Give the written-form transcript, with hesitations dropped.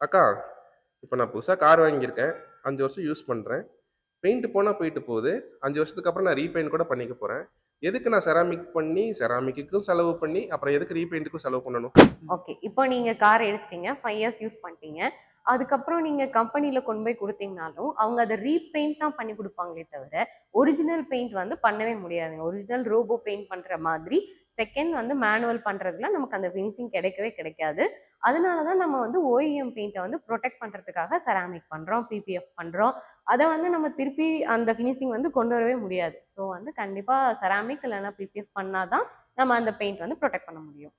அக்கா, இப்போ நான் புதுசாக கார் வாங்கியிருக்கேன். 5 வருஷம் யூஸ் பண்ணுறேன். பெயிண்ட் போனால் போயிட்டு போகுது. 5 வருஷத்துக்கு அப்புறம் நான் ரீபெயிண்ட் கூட பண்ணிக்க போகிறேன். எதுக்கு நான் செராமிக் பண்ணி செராமிக்குக்கும் செலவு பண்ணி அப்புறம் எதுக்கு ரீபெயிண்ட்டுக்கும் செலவு பண்ணணும்? ஓகே, இப்போ நீங்க கார் எடுத்துட்டீங்க, 5 இயர்ஸ் யூஸ் பண்ணிட்டீங்க. அதுக்கப்புறம் நீங்க கம்பெனில கொண்டு போய் கொடுத்தீங்கனாலும் அவங்க அதை ரீபெயிண்ட் தான் பண்ணி கொடுப்பாங்களே தவிர ஒரிஜினல் பெயிண்ட் வந்து பண்ணவே முடியாதுங்க. ஒரிஜினல் ரோபோ பெயிண்ட் பண்ற மாதிரி செகண்ட் வந்து மேனுவல் பண்றதுல நமக்கு அந்த ஃபினிஷிங் கிடைக்கவே கிடைக்காது. அதனாலதான் நம்ம வந்து ஓஇஎம் பெயிண்டை வந்து ப்ரொடெக்ட் பண்றதுக்காக செராமிக் பண்றோம், பிபிஎஃப் பண்றோம். அதை வந்து நம்ம திருப்பி அந்த ஃபினிஷிங் வந்து கொண்டு வரவே முடியாது. ஸோ வந்து கண்டிப்பா செராமிக் இல்லைன்னா பிபிஎஃப் பண்ணாதான் நம்ம அந்த பெயிண்ட் வந்து ப்ரொடெக்ட் பண்ண முடியும்.